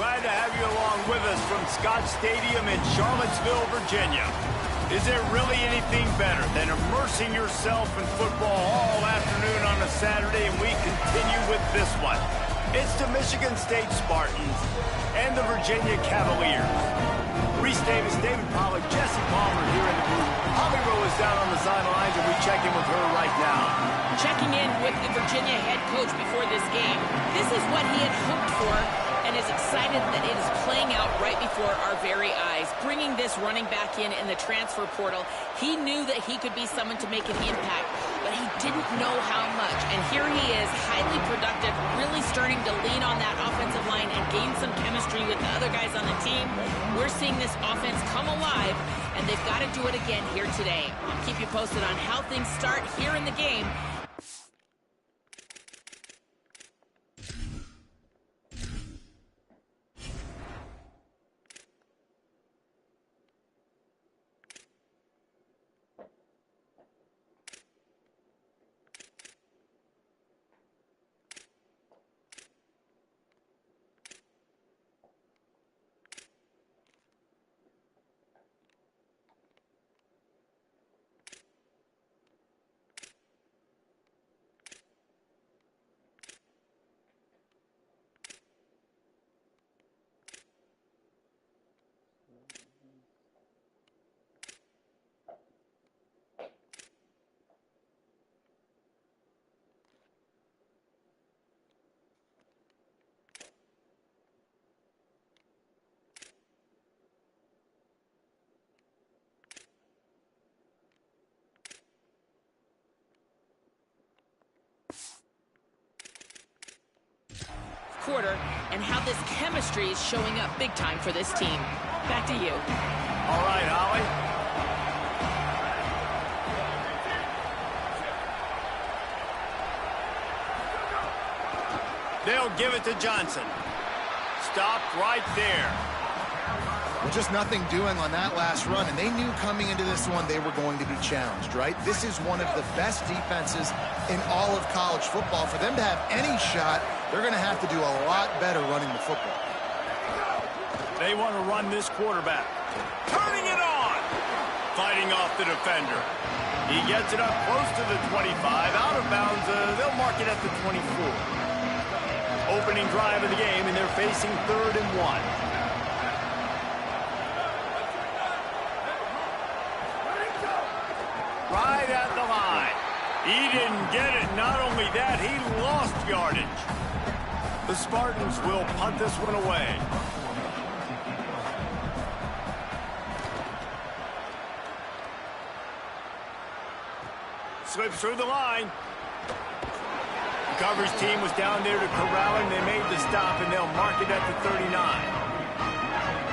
Glad to have you along with us from Scott Stadium in Charlottesville, Virginia. Is there really anything better than immersing yourself in football all afternoon on a Saturday, and we continue with this one. It's the Michigan State Spartans and the Virginia Cavaliers. Reese Davis, David Pollack, Jesse Palmer here in the booth. Holly Rowe is down on the sidelines, and we check in with her right now. Checking in with the Virginia head coach before this game. This is what he had hoped for and is excited that it is playing out right before our very eyes. Bringing this running back in the transfer portal, he knew that he could be someone to make an impact, but he didn't know how much. And here he is, highly productive, really starting to lean on that offensive line and gain some chemistry with the other guys on the team. We're seeing this offense come alive, and they've got to do it again here today. I'll keep you posted on how things start here in the game. Quarter, and how this chemistry is showing up big time for this team. Back to you. All right, Holly. They'll give it to Johnson. Stopped right there. Well, just nothing doing on that last run, and they knew coming into this one they were going to be challenged, right? This is one of the best defenses in all of college football. For them to have any shot, they're going to have to do a lot better running the football. They want to run this quarterback. Turning it on. Fighting off the defender. He gets it up close to the 25. Out of bounds, they'll mark it at the 24. Opening drive of the game, and they're facing 3rd and 1. Right at the line. He didn't get it. Not only that, he lost yardage. The Spartans will punt this one away. Slips through the line. The coverage team was down there to corral him. They made the stop, and they'll mark it at the 39.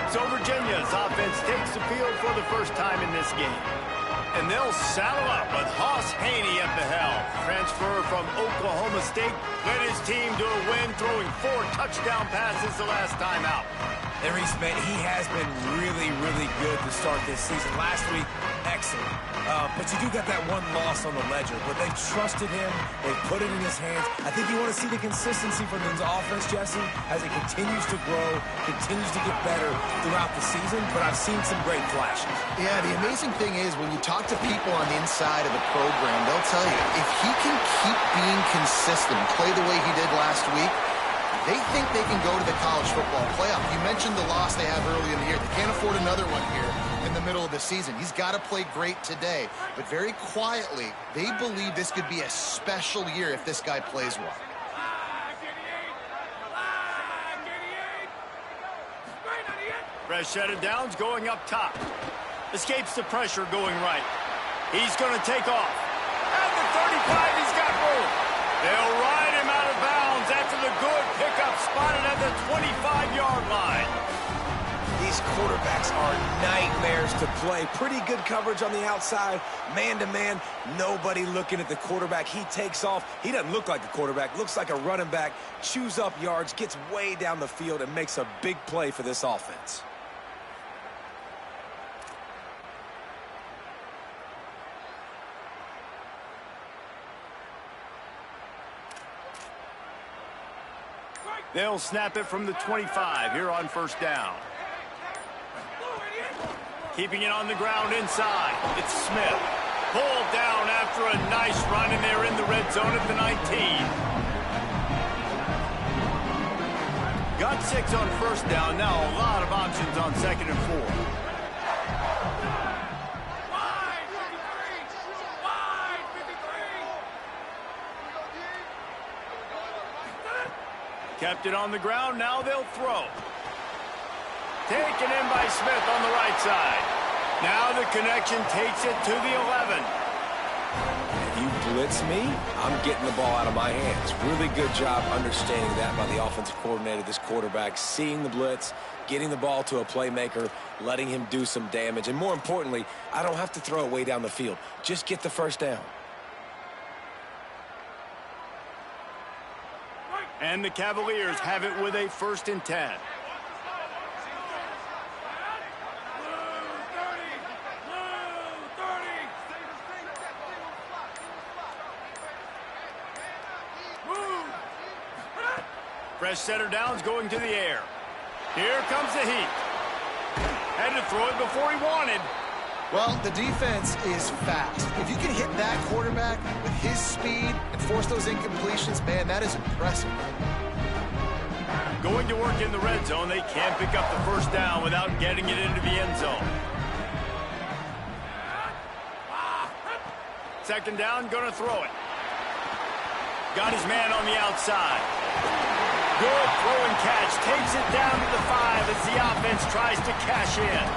So Virginia's offense takes the field for the first time in this game. And they'll saddle up with Hoss Haney at the helm. Transfer from Oklahoma State led his team to a win, throwing 4 touchdown passes the last time out. And Reese, man, he has been really, really good to start this season. Last week, excellent. But you do got that one loss on the ledger. But they've trusted him. They've put it in his hands. I think you want to see the consistency from his offense, Jesse, as it continues to grow, continues to get better throughout the season. But I've seen some great flashes. Yeah, the amazing thing is when you talk to people on the inside of the program, they'll tell you if he can keep being consistent, play the way he did last week, they think they can go to the college football playoff. You mentioned the loss they have early in the year. They can't afford another one here in the middle of the season. He's got to play great today. But very quietly, they believe this could be a special year if this guy plays well. Fresh set of downs going up top. Escapes the pressure going right. He's going to take off. At the 35, he's got room. They'll ride him out of bounds after the good pickup spotted at the 25-yard line. These quarterbacks are nightmares to play. Pretty good coverage on the outside. Man-to-man, nobody looking at the quarterback. He takes off. He doesn't look like a quarterback. Looks like a running back. Chews up yards, gets way down the field, and makes a big play for this offense. They'll snap it from the 25 here on first down. Keeping it on the ground inside. It's Smith. Pulled down after a nice run, and they're in the red zone at the 19. Got 6 on first down. Now a lot of options on 2nd and 4. Kept it on the ground. Now they'll throw. Taken in by Smith on the right side. Now the connection takes it to the 11. If you blitz me, I'm getting the ball out of my hands. Really good job understanding that by the offensive coordinator, this quarterback, seeing the blitz, getting the ball to a playmaker, letting him do some damage. And more importantly, I don't have to throw it way down the field. Just get the first down. And the Cavaliers have it with a 1st and 10. Fresh center downs going to the air. Here comes the heat. Had to throw it before he wanted. Well, the defense is fast. If you can hit that quarterback with his speed and force those incompletions, man, that is impressive. Going to work in the red zone. They can't pick up the first down without getting it into the end zone. 2nd down, gonna throw it. Got his man on the outside. Good throw and catch. Takes it down to the 5 as the offense tries to cash in.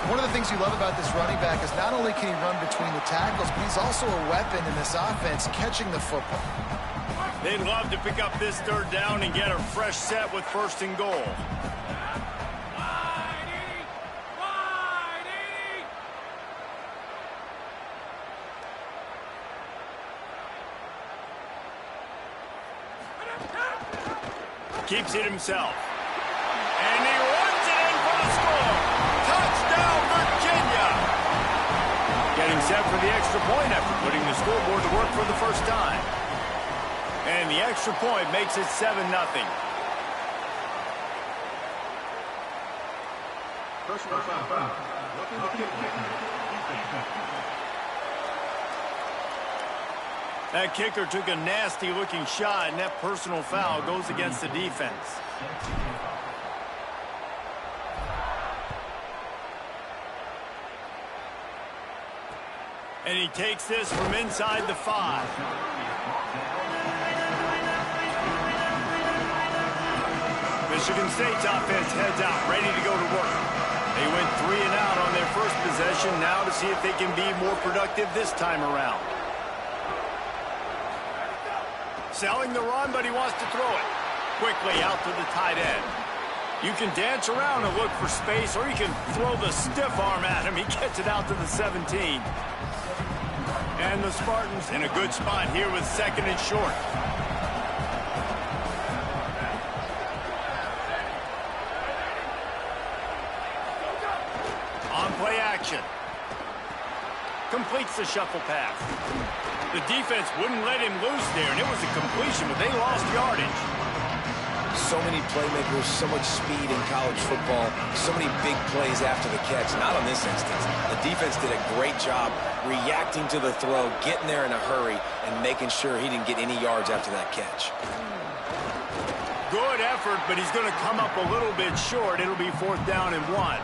One of the things you love about this running back is not only can he run between the tackles, but he's also a weapon in this offense, catching the football. They'd love to pick up this 3rd down and get a fresh set with 1st and goal. Keeps it himself. And he runs it in for the score. Touchdown, Virginia! Getting set for the extra point after putting the scoreboard to work for the first time. And the extra point makes it 7-0. Personal foul. That kicker took a nasty-looking shot, and that personal foul goes against the defense. And he takes this from inside the 5. Michigan State's offense heads out, ready to go to work. They went 3 and out on their first possession, now to see if they can be more productive this time around. Selling the run, but he wants to throw it. Quickly out to the tight end. You can dance around and look for space, or you can throw the stiff arm at him. He gets it out to the 17. And the Spartans in a good spot here with 2nd and short. On play action. Completes the shuffle pass. The defense wouldn't let him loose there, and it was a completion, but they lost yardage. So many playmakers, so much speed in college football, so many big plays after the catch. Not on this instance. The defense did a great job reacting to the throw, getting there in a hurry, and making sure he didn't get any yards after that catch. Good effort, but he's going to come up a little bit short. It'll be 4th down and 1.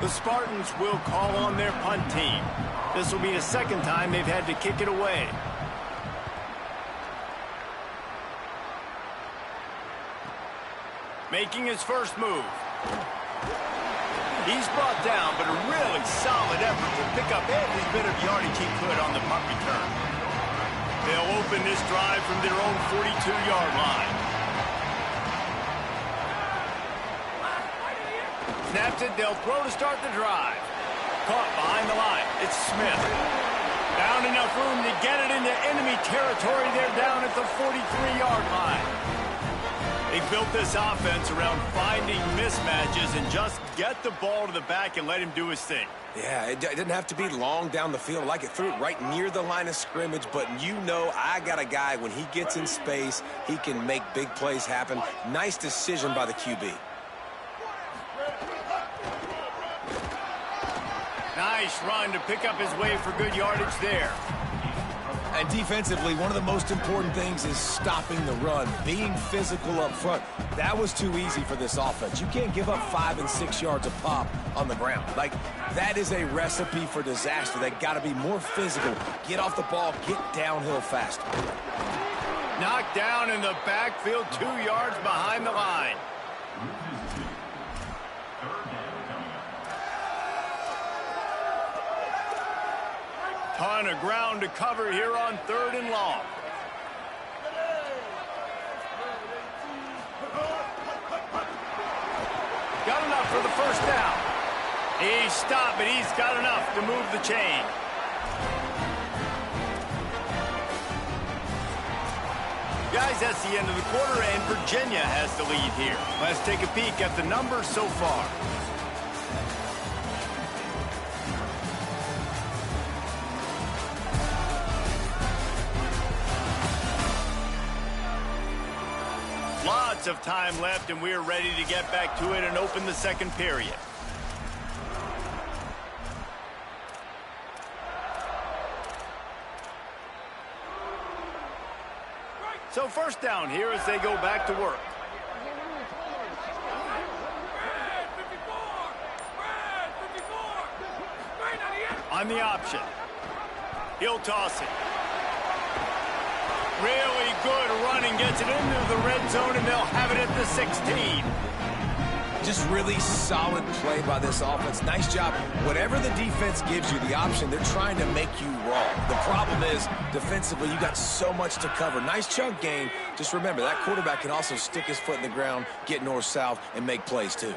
The Spartans will call on their punt team. This will be the 2nd time they've had to kick it away. Making his first move. He's brought down, but a really solid effort to pick up every bit of yardage he could on the punt return. They'll open this drive from their own 42-yard line. Snaps it, they'll throw to start the drive. Caught behind the line. It's Smith. Found enough room to get it into enemy territory. They're down at the 43-yard line. They built this offense around finding mismatches and just get the ball to the back and let him do his thing. Yeah, it didn't have to be long down the field. Like it threw it right near the line of scrimmage, but you know I got a guy, when he gets in space, he can make big plays happen. Nice decision by the QB. Nice run to pick up his way for good yardage there. And defensively, one of the most important things is stopping the run, being physical up front. That was too easy for this offense. You can't give up 5 and 6 yards a pop on the ground. Like, that is a recipe for disaster. They got to be more physical. Get off the ball, get downhill faster. Knocked down in the backfield, 2 yards behind the line. Ton of ground to cover here on 3rd and long. Got enough for the first down. He stopped, but he's got enough to move the chain. Guys, that's the end of the quarter, and Virginia has the lead here. Let's take a peek at the numbers so far. Lots of time left, and we're ready to get back to it and open the second period. So first down here as they go back to work. On the option. He'll toss it. Really good running, gets it into the red zone, and they'll have it at the 16. Just really solid play by this offense. Nice job. Whatever the defense gives you, the option, they're trying to make you wrong. The problem is, defensively, you got so much to cover. Nice chunk gain. Just remember, that quarterback can also stick his foot in the ground, get north-south, and make plays, too.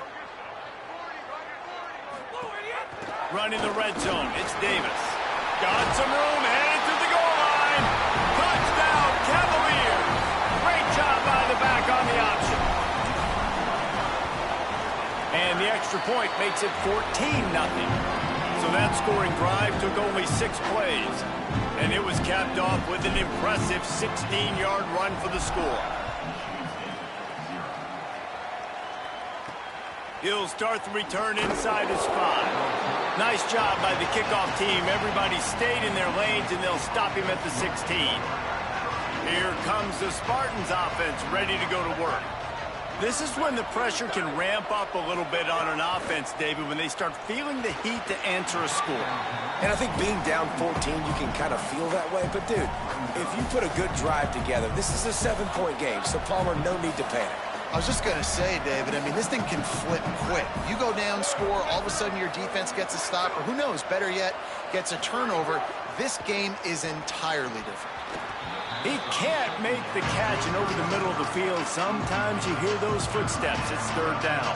Running the red zone, it's Davis. Got some room, headed to the goal line. Touchdown, Cavaliers. Great job by the back on the option. And the extra point makes it 14-0. So that scoring drive took only 6 plays. And it was capped off with an impressive 16-yard run for the score. He'll start the return inside his 5. Nice job by the kickoff team. Everybody stayed in their lanes, and they'll stop him at the 16. Here comes the Spartans offense, ready to go to work. This is when the pressure can ramp up a little bit on an offense, David, when they start feeling the heat to answer a score. And I think being down 14, you can kind of feel that way. But, dude, if you put a good drive together, this is a 7-point game, so Palmer, no need to panic. I was just going to say, David, I mean, this thing can flip quick. You go down, score, all of a sudden your defense gets a stop, or who knows, better yet, gets a turnover. This game is entirely different. He can't make the catch, and over the middle of the field, sometimes you hear those footsteps. It's 3rd down.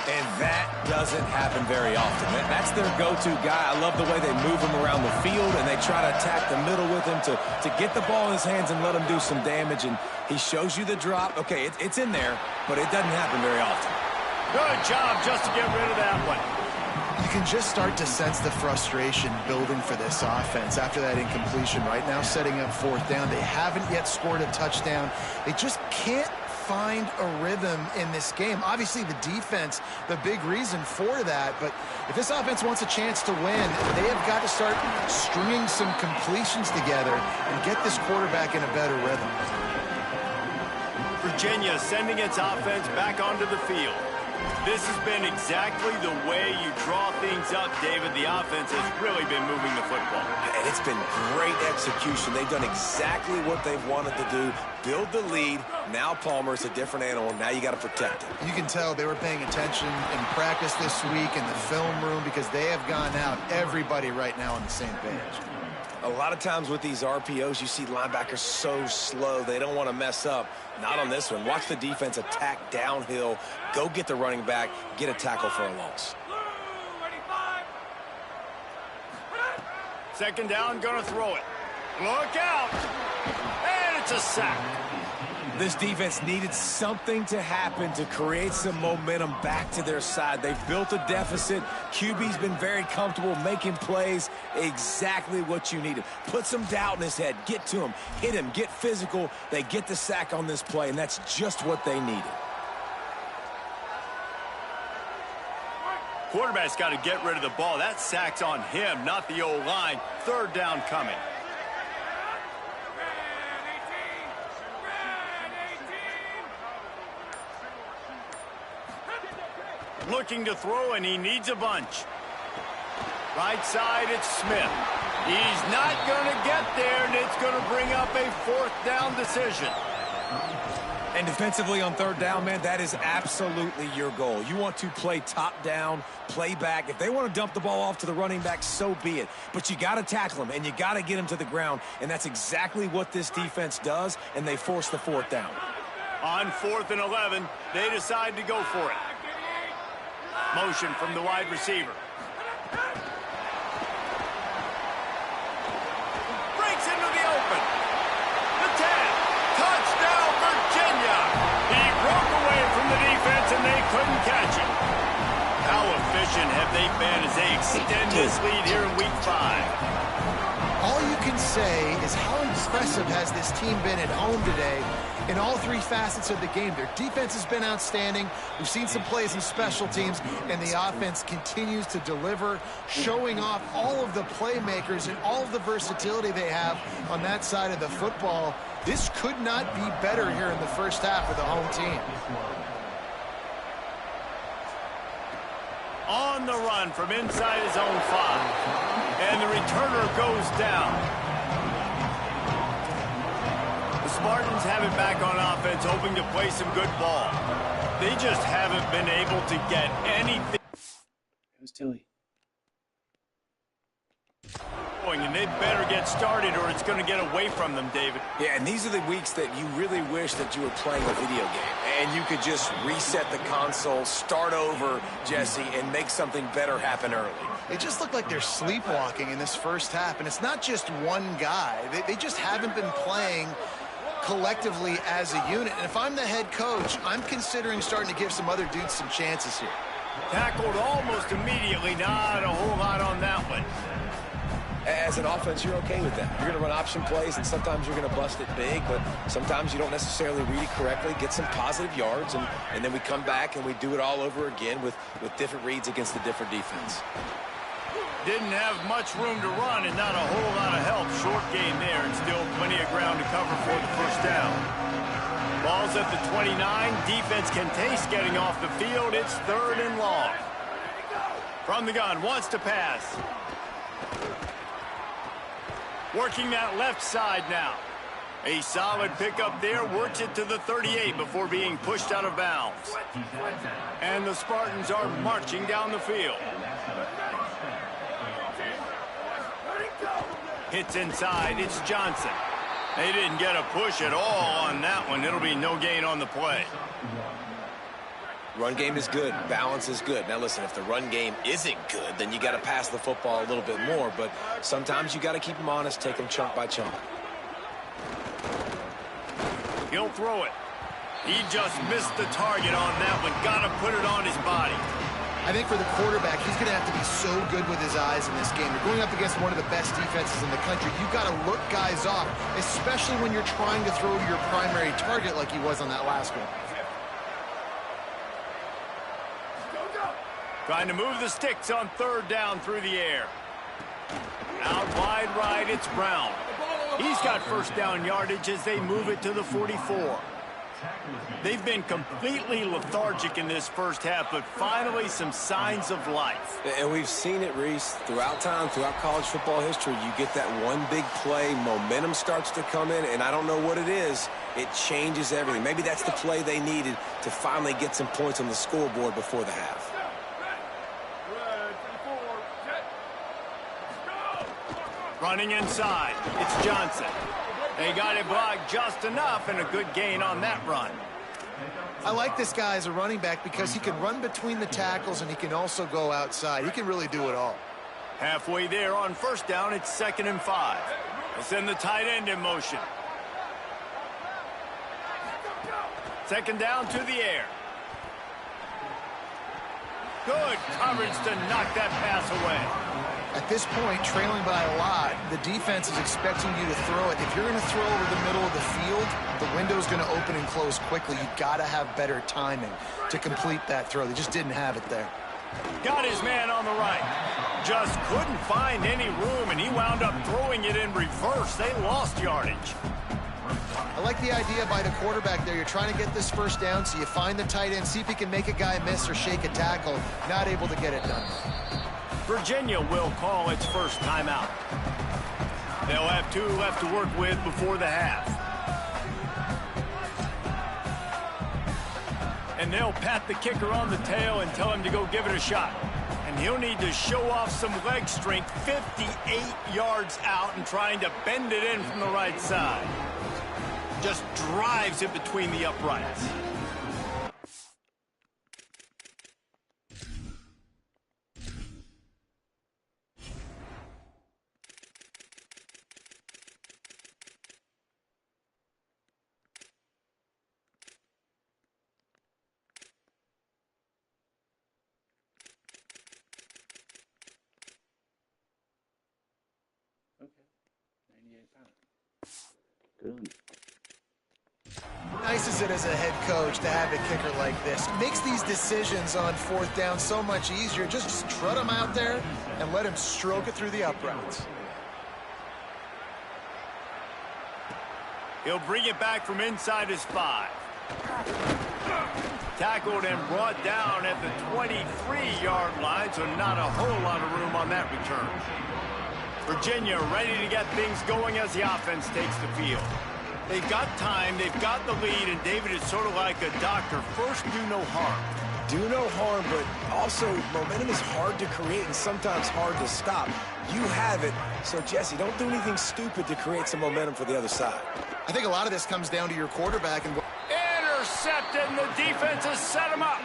And that doesn't happen very often. That's their go-to guy. I love the way they move him around the field, and they try to attack the middle with him to get the ball in his hands and let him do some damage. And he shows you the drop. Okay, it's in there, but it doesn't happen very often. Good job just to get rid of that one. You can just start to sense the frustration building for this offense after that incompletion. Right now, setting up 4th down. They haven't yet scored a touchdown. They just can't find a rhythm in this game. Obviously, the defense, the big reason for that. But if this offense wants a chance to win, they have got to start stringing some completions together and get this quarterback in a better rhythm. Virginia sending its offense back onto the field. This has been exactly the way you draw things up, David. The offense has really been moving the football. And it's been great execution. They've done exactly what they've wanted to do. Build the lead. Now Palmer's a different animal. Now you got to protect him. You can tell they were paying attention in practice this week in the film room because they have gone out, everybody right now on the same page. A lot of times with these RPOs, you see linebackers so slow. They don't want to mess up. Not on this one. Watch the defense attack downhill. Go get the running back. Get a tackle for a loss. 2nd down, gonna throw it. Look out! And it's a sack. This defense needed something to happen to create some momentum back to their side. They've built a deficit. QB's been very comfortable making plays. Exactly what you needed. Put some doubt in his head. Get to him. Hit him. Get physical. They get the sack on this play, and that's just what they needed. Quarterback's got to get rid of the ball. That sack's on him, not the O-line. Third down coming. Looking to throw, and he needs a bunch. Right side, it's Smith. He's not going to get there, and it's going to bring up a fourth down decision. And defensively on third down, man, that is absolutely your goal. You want to play top down, play back. If they want to dump the ball off to the running back, so be it. But you got to tackle him, and you got to get him to the ground. And that's exactly what this defense does, and they force the fourth down. On 4th and 11, they decide to go for it. Motion from the wide receiver. Breaks into the open. The 10. Touchdown, Virginia. He broke away from the defense, and they couldn't catch him. How efficient have they been as they extend this lead here in Week 5? All you can say is how impressive has this team been at home today in all three facets of the game. Their defense has been outstanding. We've seen some plays in special teams, and the offense continues to deliver, showing off all of the playmakers and all of the versatility they have on that side of the football. This could not be better here in the first half of the home team. On the run from inside his own 5. And the returner goes down. The Spartans have it back on offense, hoping to play some good ball. They just haven't been able to get anything. It was Tilly. And they better get started or it's going to get away from them, David. Yeah, and these are the weeks that you really wish that you were playing a video game and you could just reset the console, start over, Jesse, and make something better happen early. It just looked like they're sleepwalking in this first half, and it's not just one guy. They just haven't been playing collectively as a unit. And if I'm the head coach, I'm considering starting to give some other dudes some chances here. Tackled almost immediately. Not a whole lot on that one. As an offense, you're okay with that. You're going to run option plays, and sometimes you're going to bust it big, but sometimes you don't necessarily read it correctly, get some positive yards, and then we come back and we do it all over again with different reads against the different defense. Didn't have much room to run and not a whole lot of help. Short game there, and still plenty of ground to cover for the first down. Ball's at the 29. Defense can taste getting off the field. It's 3rd and long. From the gun, wants to pass. Working that left side now. A solid pickup there, works it to the 38 before being pushed out of bounds. And the Spartans are marching down the field. Hits inside, it's Johnson. They didn't get a push at all on that one. It'll be no gain on the play. Run game is good. Balance is good. Now, listen, if the run game isn't good, then you got to pass the football a little bit more. But sometimes you got to keep them honest, take them chunk by chunk. He'll throw it. He just missed the target on that one. Got to put it on his body. I think for the quarterback, he's going to have to be so good with his eyes in this game. You're going up against one of the best defenses in the country. You've got to look guys off, especially when you're trying to throw to your primary target like he was on that last one. Trying to move the sticks on 3rd down through the air. Out wide right, it's Brown. He's got first down yardage as they move it to the 44. They've been completely lethargic in this first half, but finally some signs of life. And we've seen it, Reese, throughout time, throughout college football history. You get that one big play, momentum starts to come in, and I don't know what it is. It changes everything. Maybe that's the play they needed to finally get some points on the scoreboard before the half. Running inside, it's Johnson. They got it blocked just enough, and a good gain on that run. I like this guy as a running back because he can run between the tackles and he can also go outside. He can really do it all. Halfway there on first down, it's 2nd and 5. They'll send the tight end in motion. Second down to the air. Good coverage to knock that pass away. At this point, trailing by a lot, the defense is expecting you to throw it. If you're going to throw over the middle of the field, the window's going to open and close quickly. You've got to have better timing to complete that throw. They just didn't have it there. Got his man on the right. Just couldn't find any room, and he wound up throwing it in reverse. They lost yardage. I like the idea by the quarterback there. You're trying to get this first down, so you find the tight end, see if he can make a guy miss or shake a tackle. Not able to get it done. Virginia will call its first timeout. They'll have 2 left to work with before the half. And they'll pat the kicker on the tail and tell him to go give it a shot. And he'll need to show off some leg strength 58 yards out and trying to bend it in from the right side. Just drives it between the uprights. Okay. 98 pounds. Good. Nice is it as a head coach to have a kicker like this. Makes these decisions on fourth down so much easier. Just trot him out there and let him stroke it through the uprights. He'll bring it back from inside his 5. Tackled and brought down at the 23-yard line, so not a whole lot of room on that return. Virginia ready to get things going as the offense takes the field. They've got time, they've got the lead, and David is sort of like a doctor. First, do no harm. Do no harm, but also momentum is hard to create and sometimes hard to stop. You have it, so Jesse, don't do anything stupid to create some momentum for the other side. I think a lot of this comes down to your quarterback and Intercepted, and the defense has set him up.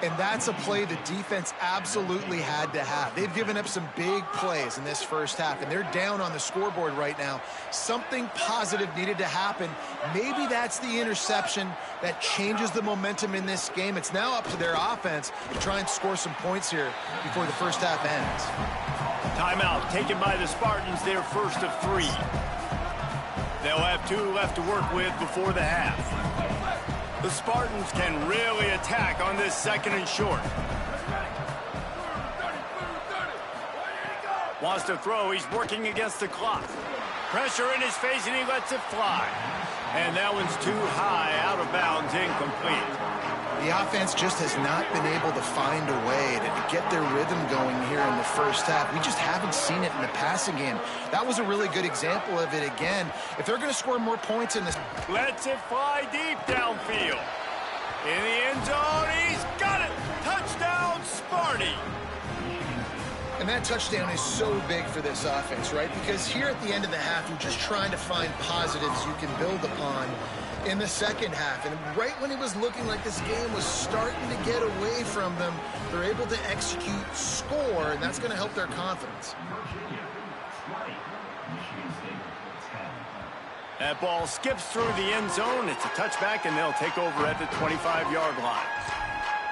And that's a play the defense absolutely had to have. They've given up some big plays in this first half, and they're down on the scoreboard right now. Something positive needed to happen. Maybe that's the interception that changes the momentum in this game. It's now up to their offense to try and score some points here before the first half ends. Timeout taken by the Spartans, their first of 3. They'll have 2 left to work with before the half. The Spartans can really attack on this second and short. Wants to throw, he's working against the clock. Pressure in his face and he lets it fly. And that one's too high, out of bounds, incomplete. The offense just has not been able to find a way to get their rhythm going here in the first half. We just haven't seen it in the passing game. That was a really good example of it again. If they're going to score more points in this... Lets it fly deep downfield. In the end zone, he's got it! Touchdown, Sparty! And that touchdown is so big for this offense, right? Because here at the end of the half, you're just trying to find positives you can build upon in the second half. And right when it was looking like this game was starting to get away from them, they're able to execute, score, and that's going to help their confidence. That ball skips through the end zone. It's a touchback, and they'll take over at the 25-yard line.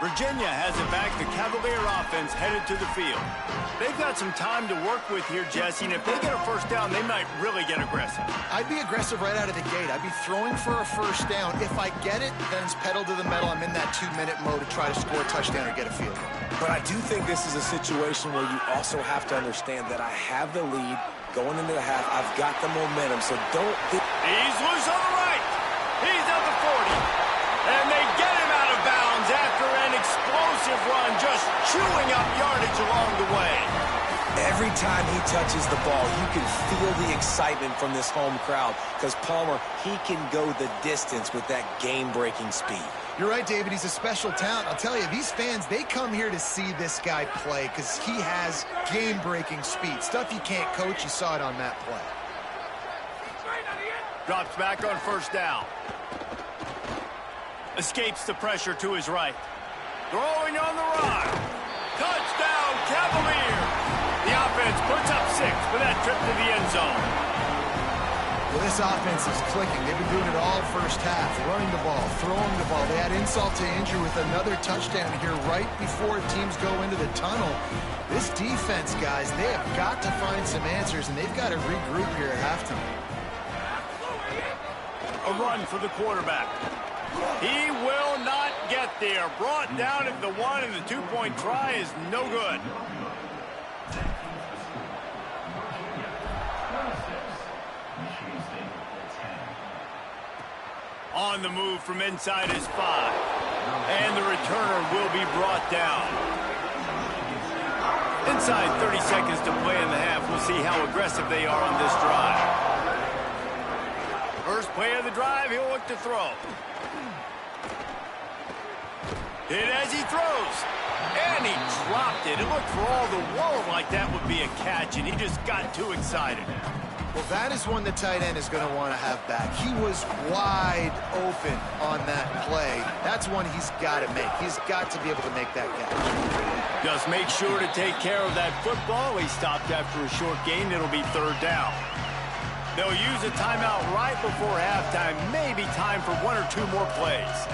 Virginia has it back. The Cavalier offense headed to the field. They've got some time to work with here, Jesse, and if they get a first down, they might really get aggressive. I'd be aggressive right out of the gate. I'd be throwing for a first down. If I get it, then it's pedal to the metal. I'm in that 2-minute mode to try to score a touchdown or get a field goal. But I do think this is a situation where you also have to understand that I have the lead going into the half. I've got the momentum, so don't... He's loose on the right. He's at the 40. And they get him out of bounds after an explosive run, just chewing up yardage along the way. Every time he touches the ball, you can feel the excitement from this home crowd because Palmer, he can go the distance with that game-breaking speed. You're right, David. He's a special talent. I'll tell you, these fans, they come here to see this guy play because he has game-breaking speed. Stuff you can't coach. You saw it on that play. Drops back on first down. Escapes the pressure to his right. Throwing on the run. Touchdown, Cavalier. The offense puts up 6 for that trip to the end zone. Well, this offense is clicking. They've been doing it all first half, running the ball, throwing the ball. They had insult to injury with another touchdown here right before teams go into the tunnel. This defense, guys, they have got to find some answers, and they've got to regroup here at halftime. A run for the quarterback. He will not get there. Brought down at the 1, and the 2-point try is no good. On the move from inside his 5. And the returner will be brought down. Inside 30 seconds to play in the half. We'll see how aggressive they are on this drive. First play of the drive, he'll look to throw. Hit as he throws. And he dropped it. It looked for all the world like that would be a catch, and he just got too excited. Well, that is one the tight end is going to want to have back. He was wide open on that play. That's one he's got to make. He's got to be able to make that catch. Just make sure to take care of that football. He stopped after a short gain. It'll be 3rd down. They'll use a timeout right before halftime. Maybe time for 1 or 2 more plays.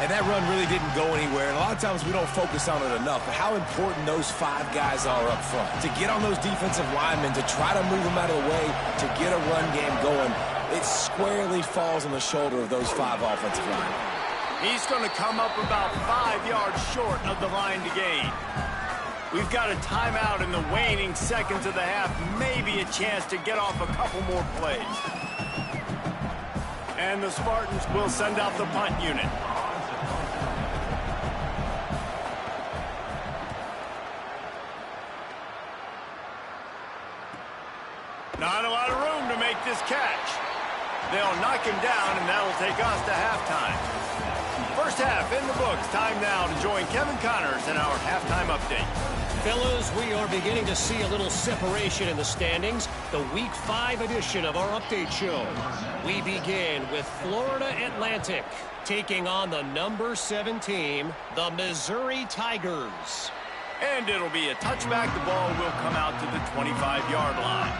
And that run really didn't go anywhere. And a lot of times we don't focus on it enough. But how important those 5 guys are up front. To get on those defensive linemen, to try to move them out of the way, to get a run game going, it squarely falls on the shoulder of those 5 offensive linemen. He's going to come up about 5 yards short of the line to gain. We've got a timeout in the waning seconds of the half. Maybe a chance to get off a couple more plays. And the Spartans will send out the punt unit. Not a lot of room to make this catch. They'll knock him down, and that'll take us to halftime. First half in the books. Time now to join Kevin Connors in our halftime update. Fellas, we are beginning to see a little separation in the standings. The Week 5 edition of our update show. We begin with Florida Atlantic taking on the number 7 team, the Missouri Tigers. And it'll be a touchback. The ball will come out to the 25-yard line.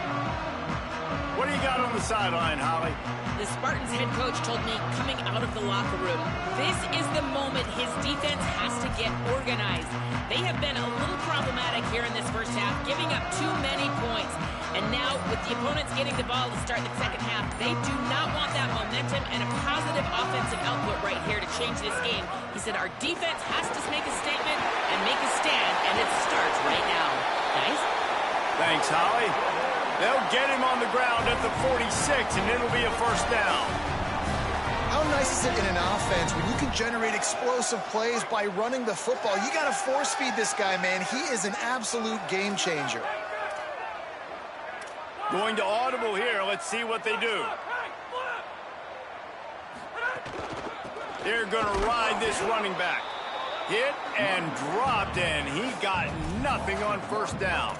What do you got on the sideline, Holly? The Spartans head coach told me coming out of the locker room, this is the moment his defense has to get organized. They have been a little problematic here in this first half, giving up too many points. And now, with the opponents getting the ball to start the second half, they do not want that momentum and a positive offensive output right here to change this game. He said our defense has to make a statement and make a stand, and it starts right now. Guys? Thanks, Holly. They'll get him on the ground at the 46, and it'll be a first down. How nice is it in an offense when you can generate explosive plays by running the football? You got to force feed this guy, man. He is an absolute game changer. Going to audible here. Let's see what they do. They're going to ride this running back. Hit and dropped, and he got nothing on first down.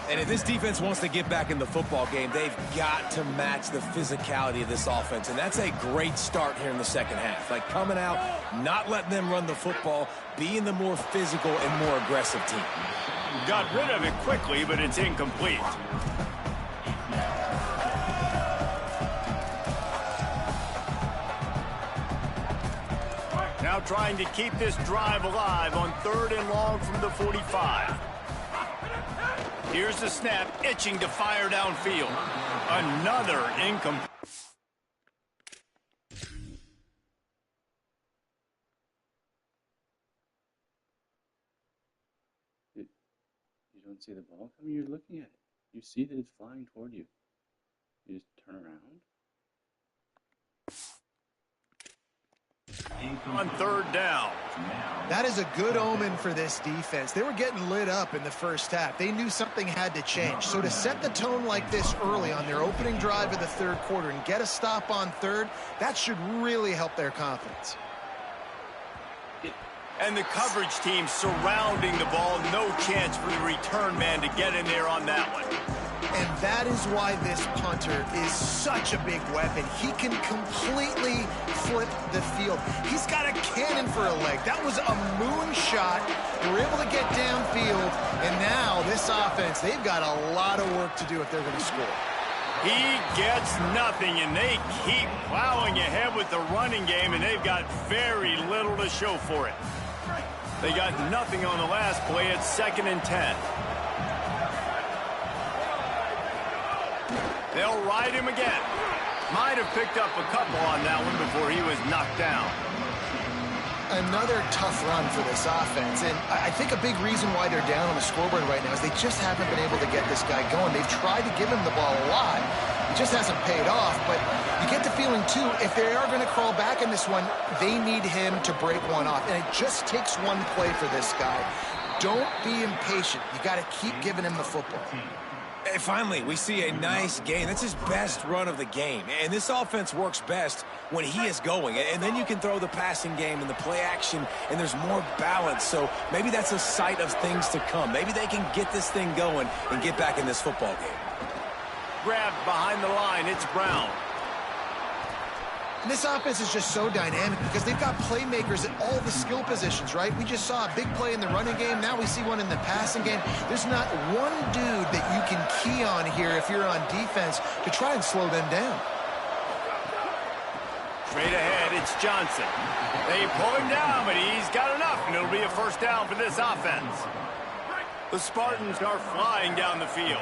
And if this defense wants to get back in the football game, they've got to match the physicality of this offense. And that's a great start here in the second half. Like coming out, not letting them run the football, being the more physical and more aggressive team. Got rid of it quickly, but it's incomplete. Now trying to keep this drive alive on 3rd and long from the 45. Here's the snap, itching to fire downfield. Another incomplete. You don't see the ball coming, you're looking at it. You see that it's flying toward you. You just turn around. On 3rd down. That is a good omen for this defense. They were getting lit up in the first half. They knew something had to change. So to set the tone like this early on their opening drive of the 3rd quarter and get a stop on 3rd, that should really help their confidence. And the coverage team surrounding the ball. No chance for the return man to get in there on that one. And that is why this punter is such a big weapon. He can completely flip the field. He's got a cannon for a leg. That was a moonshot. They were able to get downfield. And now this offense, they've got a lot of work to do if they're going to score. He gets nothing, and they keep plowing ahead with the running game, and they've got very little to show for it. They got nothing on the last play. It's 2nd and 10. They'll ride him again. Might have picked up a couple on that one before he was knocked down. Another tough run for this offense, and I think a big reason why they're down on the scoreboard right now is they just haven't been able to get this guy going. They've tried to give him the ball a lot. It just hasn't paid off, but you get the feeling, too, if they are going to crawl back in this one, they need him to break one off, and it just takes one play for this guy. Don't be impatient. You got to keep giving him the football. And finally, we see a nice gain. That's his best run of the game. And this offense works best when he is going. And then you can throw the passing game and the play action, and there's more balance. So maybe that's a sight of things to come. Maybe they can get this thing going and get back in this football game. Grabbed behind the line. It's Brown. And this offense is just so dynamic because they've got playmakers at all the skill positions, right? We just saw a big play in the running game. Now we see one in the passing game. There's not one dude that you can key on here if you're on defense to try and slow them down. Straight ahead, it's Johnson. They pull him down, but he's got enough, and it'll be a first down for this offense. The Spartans are flying down the field.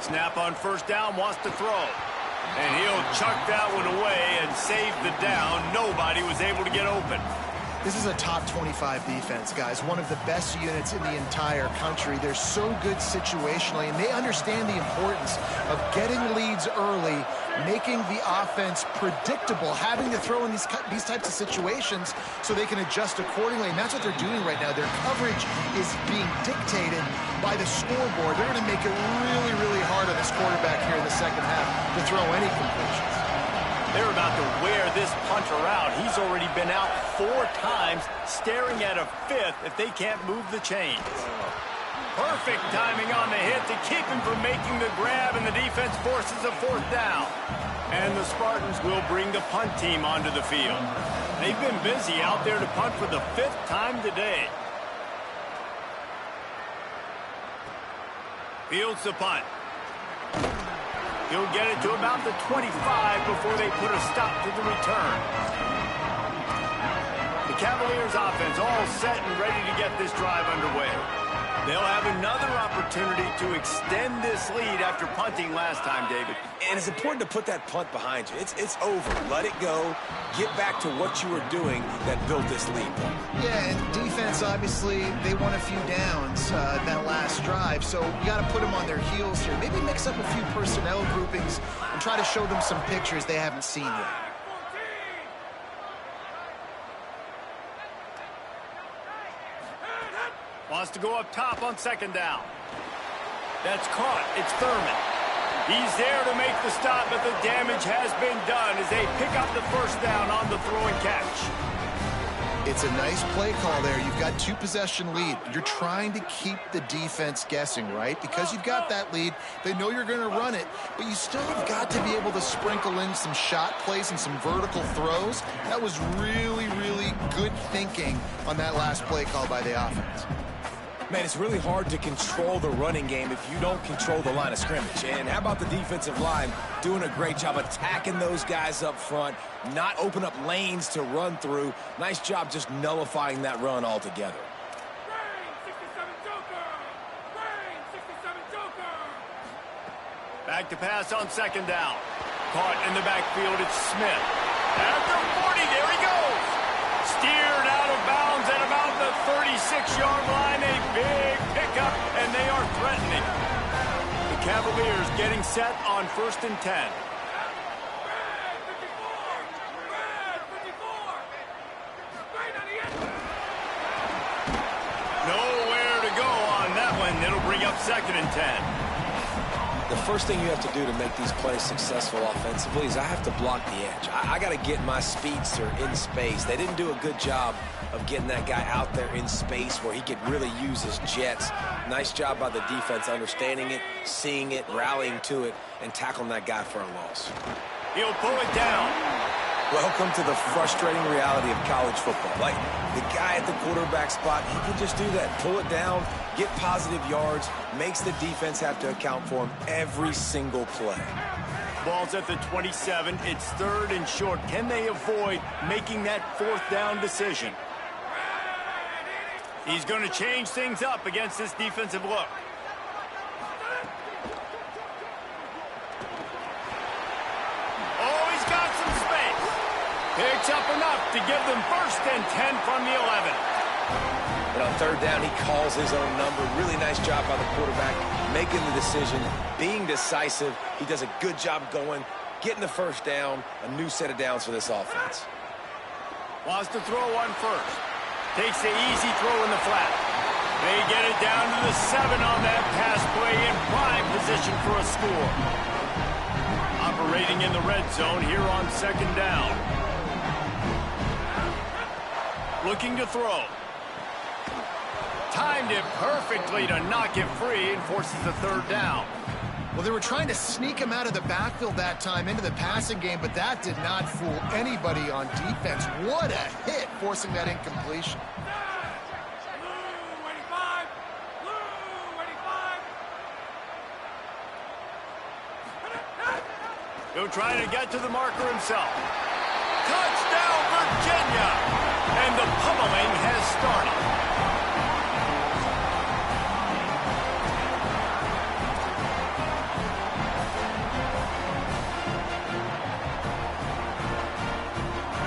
Snap on first down, wants to throw. And he'll chuck that one away and save the down. Nobody was able to get open. This is a top 25 defense, guys. One of the best units in the entire country. They're so good situationally, and they understand the importance of getting leads early, making the offense predictable, having to throw in these types of situations so they can adjust accordingly. And that's what they're doing right now. Their coverage is being dictated by the scoreboard. They're going to make it really, really hard on this quarterback here in the second half to throw any completions. They're about to wear this punter out. He's already been out 4 times, staring at a 5th if they can't move the chains. Perfect timing on the hit to keep him from making the grab, and the defense forces a 4th down. And the Spartans will bring the punt team onto the field. They've been busy out there to punt for the 5th time today. Fields the punt. He'll get it to about the 25 before they put a stop to the return. The Cavaliers offense all set and ready to get this drive underway. They'll have another opportunity to extend this lead after punting last time, David. And it's important to put that punt behind you. It's over. Let it go. Get back to what you were doing that built this lead. Yeah, and defense, obviously, they won a few downs that last drive, so you got to put them on their heels here. Maybe mix up a few personnel groupings and try to show them some pictures they haven't seen yet. Wants to go up top on second down. That's caught. It's Thurman. He's there to make the stop, but the damage has been done as they pick up the first down on the throw and catch. It's a nice play call there. You've got 2-possession lead. You're trying to keep the defense guessing, right? Because you've got that lead, they know you're going to run it, but you still have got to be able to sprinkle in some shot plays and some vertical throws. That was really, really good thinking on that last play call by the offense. Man, it's really hard to control the running game if you don't control the line of scrimmage. And how about the defensive line doing a great job attacking those guys up front, not open up lanes to run through. Nice job just nullifying that run altogether. Back to pass on second down. Caught in the backfield, it's Smith. At the 40, there he goes. Steered out of bounds at about the 36-yard line. A big pickup, and they are threatening. The Cavaliers getting set on 1st and 10. Nowhere to go on that one. It'll bring up 2nd and 10. The first thing you have to do to make these plays successful offensively is I have to block the edge. I got to get my speedster in space. They didn't do a good job of getting that guy out there in space where he could really use his jets. Nice job by the defense understanding it, seeing it, rallying to it, and tackling that guy for a loss. He'll pull it down. Welcome to the frustrating reality of college football. Like, the guy at the quarterback spot, he can just do that. Pull it down, get positive yards, makes the defense have to account for him every single play. Ball's at the 27. It's 3rd and short. Can they avoid making that 4th down decision? He's going to change things up against this defensive look. Picks up enough to give them 1st and 10 from the 11. And on 3rd down, he calls his own number. Really nice job by the quarterback, making the decision, being decisive. He does a good job going, getting the 1st down, a new set of downs for this offense. Wants to throw on 1st. Takes the easy throw in the flat. They get it down to the 7 on that pass play in prime position for a score. Operating in the red zone here on 2nd down. Looking to throw. Timed it perfectly to knock it free and forces the 3rd down. Well, they were trying to sneak him out of the backfield that time into the passing game, but that did not fool anybody on defense. What a hit, forcing that incompletion. He'll try to get to the marker himself. Touchdown, Virginia! And the pummeling has started.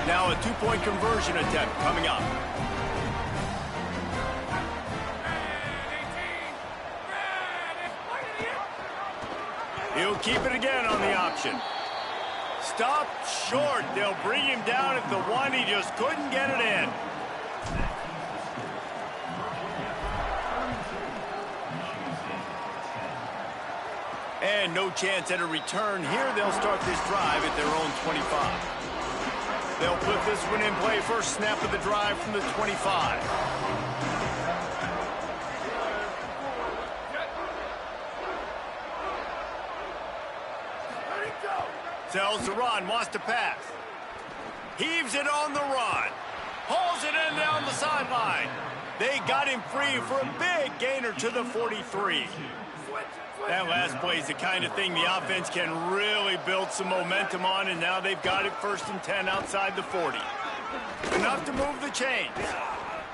Now a 2-point conversion attempt coming up. He'll keep it again on the option. Stop short. They'll bring him down at the 1. He just couldn't get it in. And no chance at a return. Here they'll start this drive at their own 25. They'll put this one in play. First snap of the drive from the 25. Tells the run, wants to pass. Heaves it on the run. Pulls it in down the sideline. They got him free for a big gainer to the 43. That last play is the kind of thing the offense can really build some momentum on, and now they've got it 1st and 10 outside the 40. Enough to move the chains.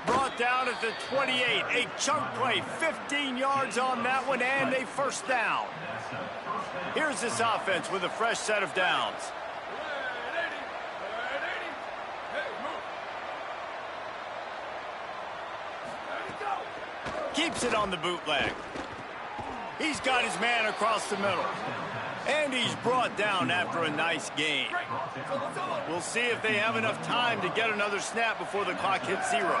Brought down at the 28. A chunk play, 15 yards on that one, and a 1st down. Here's this offense with a fresh set of downs. Keeps it on the bootleg. He's got his man across the middle. And he's brought down after a nice gain. We'll see if they have enough time to get another snap before the clock hits 0.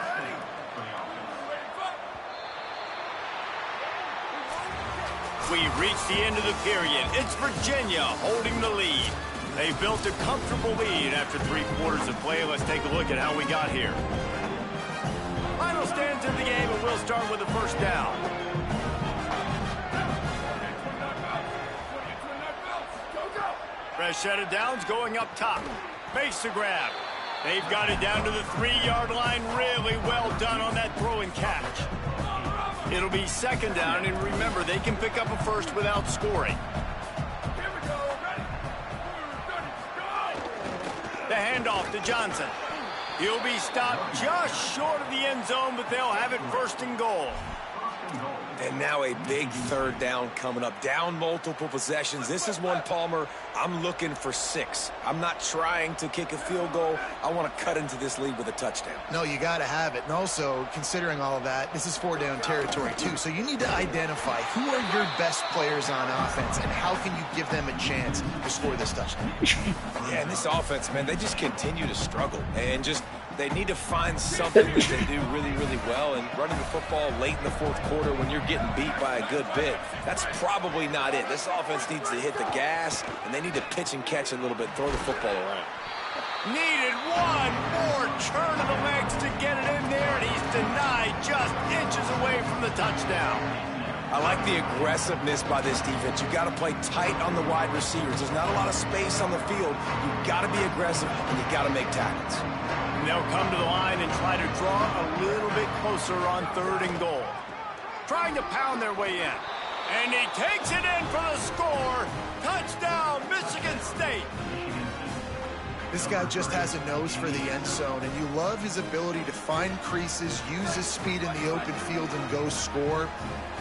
We've reached the end of the period. It's Virginia holding the lead. They built a comfortable lead after 3 quarters of play. Let's take a look at how we got here. Final stands in the game, and we'll start with the 1st down. Fresh set of downs going up top. Makes the grab. They've got it down to the 3-yard line. Really well done on that throw and catch. It'll be 2nd down, and remember, they can pick up a 1st without scoring. The handoff to Johnson. He'll be stopped just short of the end zone, but they'll have it 1st and goal. And now a big 3rd down coming up. Down multiple possessions. This is one, Palmer, I'm looking for 6. I'm not trying to kick a field goal. I want to cut into this lead with a touchdown. No, you got to have it. And also, considering all of that, this is 4-down territory, too. So you need to identify who are your best players on offense and how can you give them a chance to score this touchdown. Yeah, and this offense, man, they just continue to struggle. And just they need to find something that they do really, really well. And running the football late in the 4th quarter when you're getting beat by a good bit, that's probably not it. This offense needs to hit the gas, and they need to pitch and catch a little bit, throw the football around. Needed one more turn of the legs to get it in there, and he's denied just inches away from the touchdown. I like the aggressiveness by this defense. You got to play tight on the wide receivers. There's not a lot of space on the field. You got to be aggressive, and you got to make tackles. And they'll come to the line and try to draw a little bit closer on 3rd and goal. Trying to pound their way in. And he takes it in for the score. Touchdown, Michigan State. This guy just has a nose for the end zone, and you love his ability to find creases, use his speed in the open field, and go score.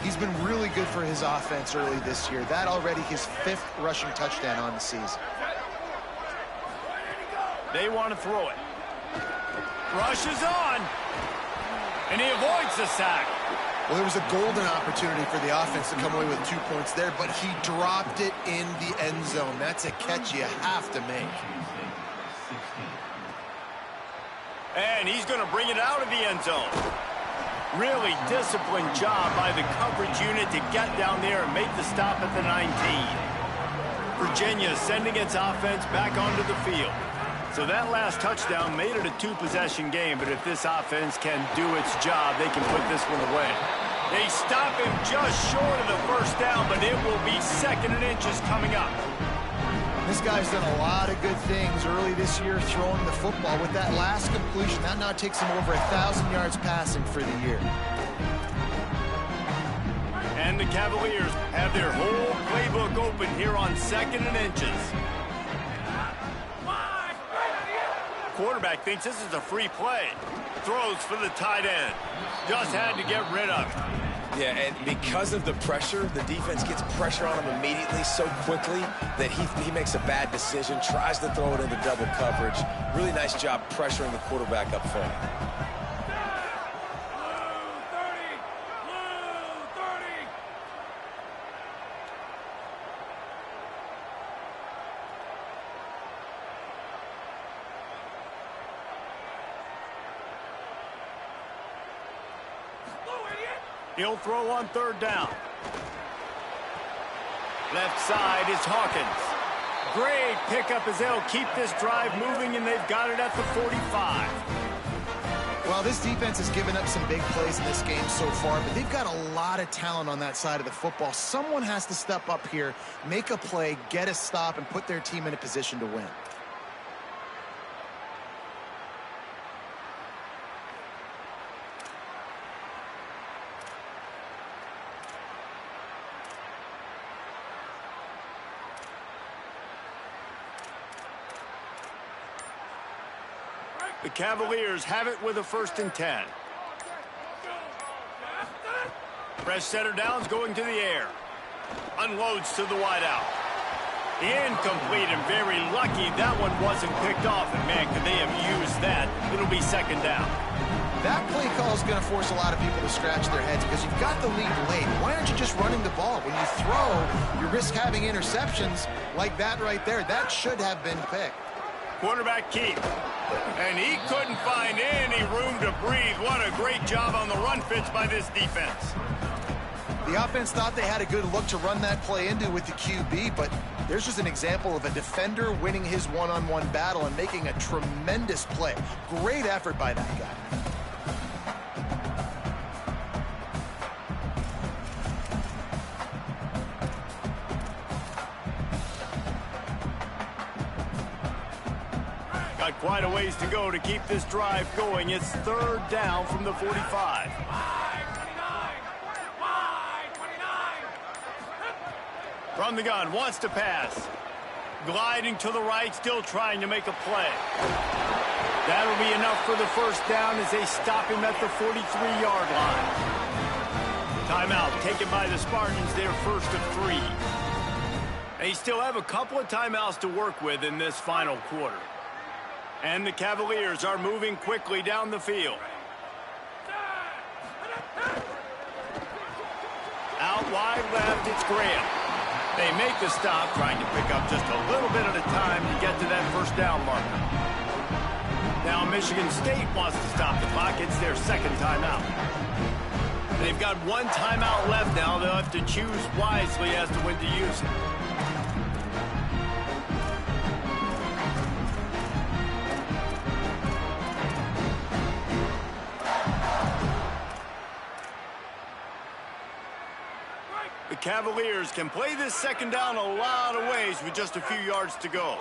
He's been really good for his offense early this year. That already his 5th rushing touchdown on the season. They want to throw it. Rushes on. And he avoids the sack. Well, there was a golden opportunity for the offense to come away with 2 points there, but he dropped it in the end zone. That's a catch you have to make. And he's going to bring it out of the end zone. Really disciplined job by the coverage unit to get down there and make the stop at the 19. Virginia sending its offense back onto the field. So that last touchdown made it a 2-possession game, but if this offense can do its job, they can put this one away. They stop him just short of the 1st down, but it will be 2nd and inches coming up. This guy's done a lot of good things early this year throwing the football. With that last completion, that now takes him over 1,000 yards passing for the year. And the Cavaliers have their whole playbook open here on 2nd and inches. Quarterback thinks this is a free play. Throws for the tight end. Just had to get rid of it. Yeah, and because of the pressure, the defense gets pressure on him immediately so quickly that he makes a bad decision, tries to throw it into double coverage. Really nice job pressuring the quarterback up front. He'll throw on 3rd down. Left side is Hawkins. Great pickup as they'll keep this drive moving, and they've got it at the 45. Well, this defense has given up some big plays in this game so far, but they've got a lot of talent on that side of the football. Someone has to step up here, make a play, get a stop, and put their team in a position to win. The Cavaliers have it with a 1st and 10. Fresh setter downs going to the air. Unloads to the wideout. Incomplete, and very lucky that one wasn't picked off. And man, could they have used that. It'll be 2nd down. That play call is going to force a lot of people to scratch their heads because you've got the lead late. Why aren't you just running the ball? When you throw, you risk having interceptions like that right there. That should have been picked. Quarterback keep. And he couldn't find any room to breathe. What a great job on the run fits by this defense. The offense thought they had a good look to run that play into with the QB, but there's just an example of a defender winning his one-on-one battle and making a tremendous play. Great effort by that guy. Got quite a ways to go to keep this drive going. It's 3rd down from the 45. From the gun, wants to pass. Gliding to the right, still trying to make a play. That'll be enough for the 1st down as they stop him at the 43-yard line. Timeout taken by the Spartans, their 1st of 3. They still have a couple of timeouts to work with in this final quarter. And the Cavaliers are moving quickly down the field. Out wide left, it's Graham. They make the stop, trying to pick up just a little bit at a time to get to that 1st down marker. Now Michigan State wants to stop the clock. It's their 2nd timeout. They've got 1 timeout left now. They'll have to choose wisely as to when to use it. Cavaliers can play this second down a lot of ways with just a few yards to go.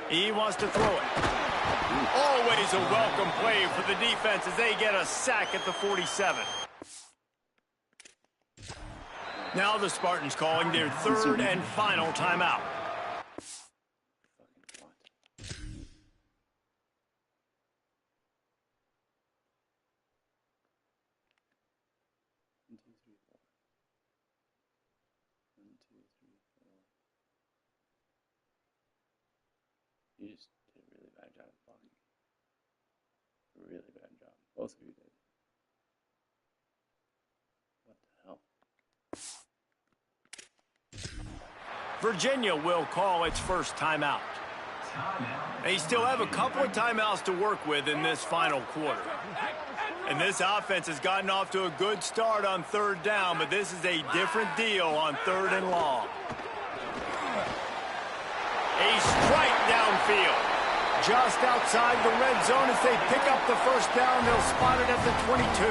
He wants to throw it. Always a welcome play for the defense as they get a sack at the 47. Now the Spartans calling their third and final timeout. You just did a really bad job of blocking. A really bad job. Both of you did. What the hell? Virginia will call its first timeout. They still have a couple of timeouts to work with in this final quarter. And this offense has gotten off to a good start on third down, but this is a different deal on third and long. A strike downfield. Just outside the red zone as they pick up the first down. They'll spot it at the 22.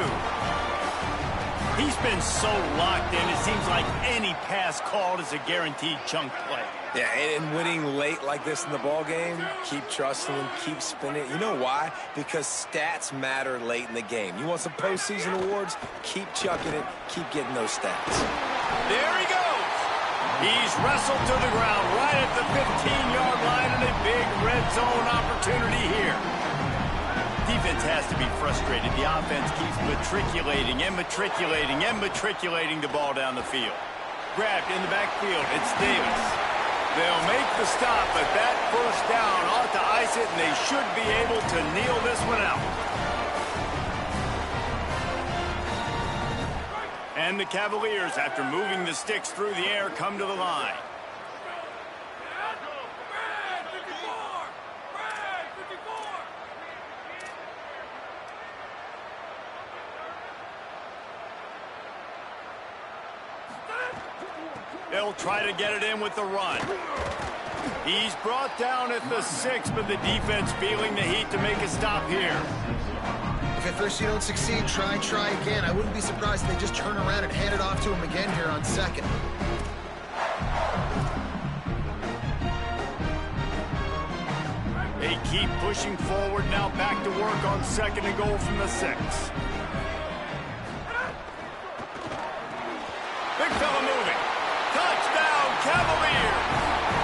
He's been so locked in, it seems like any pass called is a guaranteed chunk play. Yeah, and winning late like this in the ball game, keep trusting him, keep spinning. You know why? Because stats matter late in the game. You want some postseason awards? Keep chucking it, keep getting those stats. There he goes. He's wrestled to the ground right at the 15-yard line and a big red zone opportunity here. Defense has to be frustrated. The offense keeps matriculating the ball down the field. Grabbed in the backfield. It's Davis. They'll make the stop, but that first down ought to ice it, and they should be able to kneel this one out. And the Cavaliers, after moving the sticks through the air, come to the line. They'll try to get it in with the run. He's brought down at the 6, but the defense feeling the heat to make a stop here. If at first you don't succeed, try again. I wouldn't be surprised if they just turn around and hand it off to him again here on second. They keep pushing forward, now back to work on second and goal from the 6. Big fella moving. Touchdown, Cavaliers!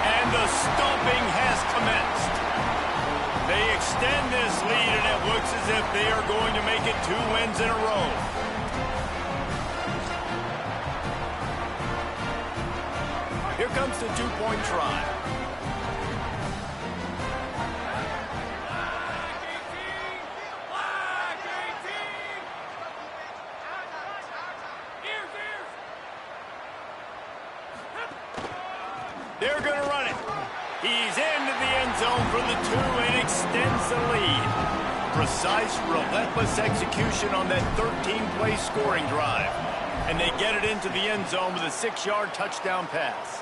And the stomping has commenced. They extend this lead, and it looks as if they are going to make it 2 wins in a row. Here comes the two-point try. They're going to run it. He's into the end zone for the 2 and extends the lead. Precise, relentless execution on that 13-play scoring drive. And they get it into the end zone with a 6-yard touchdown pass.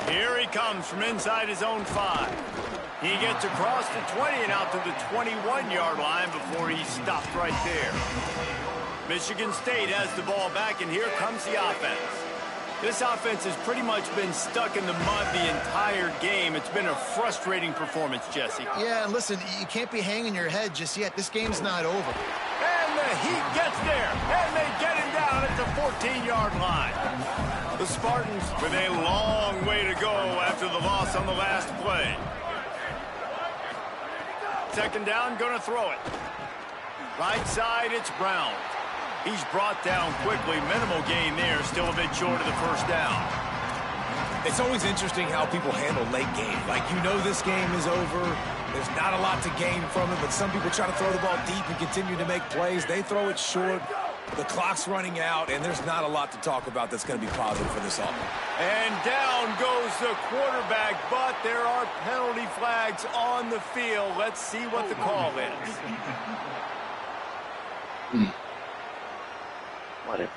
Here he comes from inside his own 5. He gets across the 20 and out to the 21-yard line before he's stopped right there. Michigan State has the ball back, and here comes the offense. This offense has pretty much been stuck in the mud the entire game. It's been a frustrating performance, Jesse. Yeah, and listen, you can't be hanging your head just yet. This game's not over. And the Heat gets there, and they get him down at the 14-yard line. The Spartans with a long way to go after the loss on the last play. Second down, gonna throw it. Right side, it's Brown. He's brought down quickly. Minimal gain there. Still a bit short of the first down. It's always interesting how people handle late game. Like, you know this game is over. There's not a lot to gain from it, but some people try to throw the ball deep and continue to make plays. They throw it short. The clock's running out, and there's not a lot to talk about that's going to be positive for this offense. And down goes the quarterback, but there are penalty flags on the field. Let's see what the call is.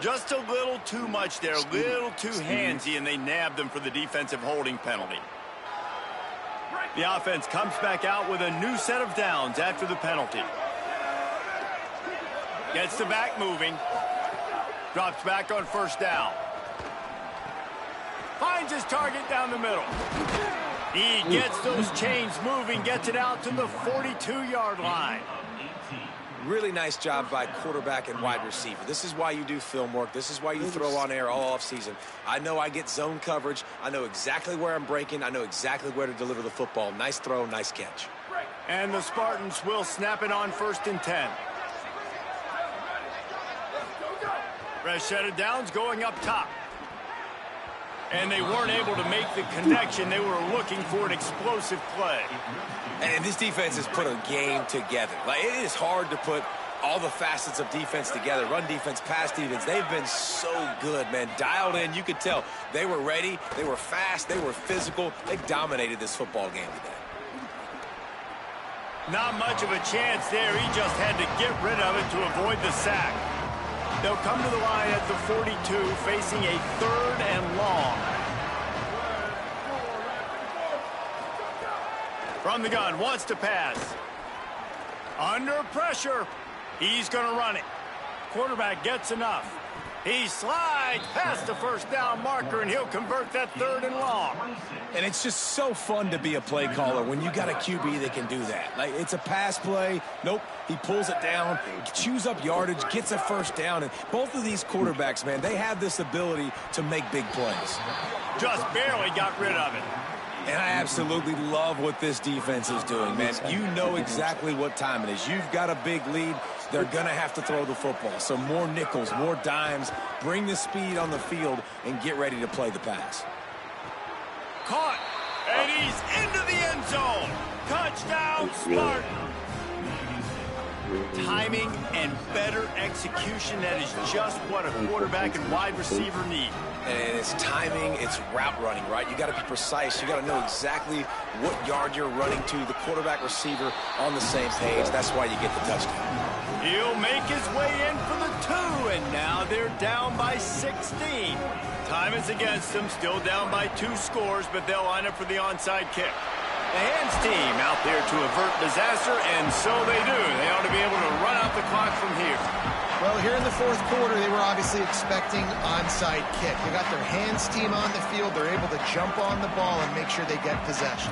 Just a little too much there, a little too handsy, and they nabbed them for the defensive holding penalty. The offense comes back out with a new set of downs after the penalty. Gets the back moving. Drops back on first down. Finds his target down the middle. He gets those chains moving, gets it out to the 42-yard line. Really nice job by quarterback and wide receiver. This is why you do film work. This is why you throw on air all offseason. I know I get zone coverage. I know exactly where I'm breaking. I know exactly where to deliver the football. Nice throw, nice catch. And the Spartans will snap it on 1st and 10. Rashida Downs going up top. And they weren't able to make the connection. They were looking for an explosive play. And this defense has put a game together. Like, it is hard to put all the facets of defense together. Run defense, pass defense. They've been so good, man. Dialed in. You could tell they were ready. They were fast. They were physical. They dominated this football game today. Not much of a chance there. He just had to get rid of it to avoid the sack. They'll come to the line at the 42, facing a 3rd and long. From the gun, wants to pass. Under pressure. He's going to run it. Quarterback gets enough. He slides past the first down marker, and he'll convert that 3rd and long. And it's just so fun to be a play caller when you got a QB that can do that. Like, it's a pass play. Nope. He pulls it down, chews up yardage, gets a first down. And both of these quarterbacks, man, they have this ability to make big plays. Just barely got rid of it. And I absolutely love what this defense is doing, man. You know exactly what time it is. You've got a big lead. They're going to have to throw the football. So more nickels, more dimes. Bring the speed on the field and get ready to play the pass. Caught. And he's into the end zone. Touchdown, Spartan. Timing and better execution, that is just what a quarterback and wide receiver need. And it's timing, it's route running, right? You got to be precise. You got to know exactly what yard you're running to. The quarterback receiver on the same page. That's why you get the touchdown. He'll make his way in for the 2, and now they're down by 16. Time is against them, still down by 2 scores, but they'll line up for the onside kick. The hands team out there to avert disaster, and so they do. They ought to be able to run out the clock from here. Well, here in the 4th quarter, they were obviously expecting onside kick. They got their hands team on the field. They're able to jump on the ball and make sure they get possession.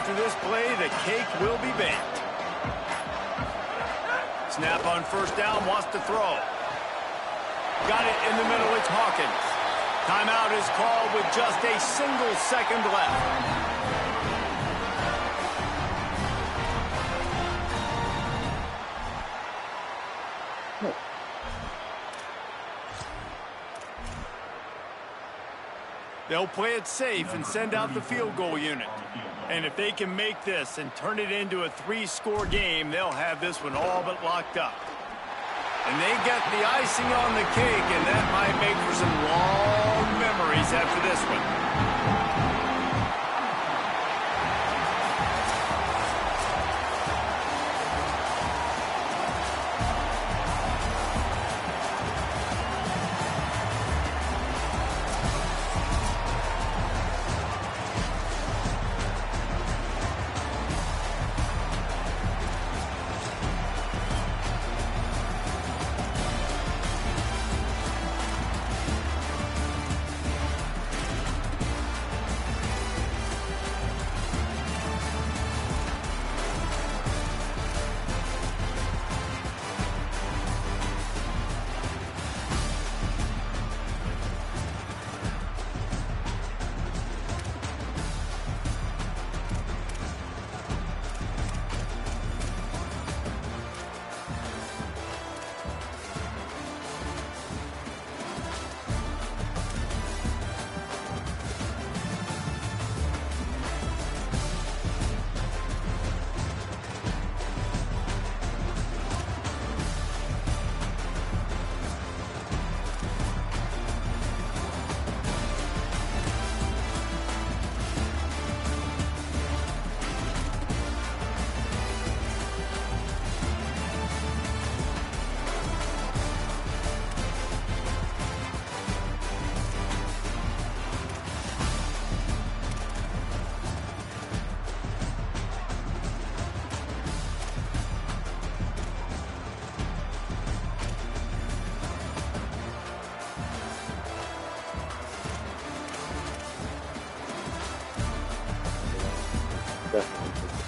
After this play, the cake will be baked. Snap on 1st down, wants to throw. Got it in the middle, it's Hawkins. Timeout is called with just a single second left. They'll play it safe and send out the field goal unit. And if they can make this and turn it into a 3-score game, they'll have this one all but locked up. And they get the icing on the cake, and that might make for some long memories after this one. definitely.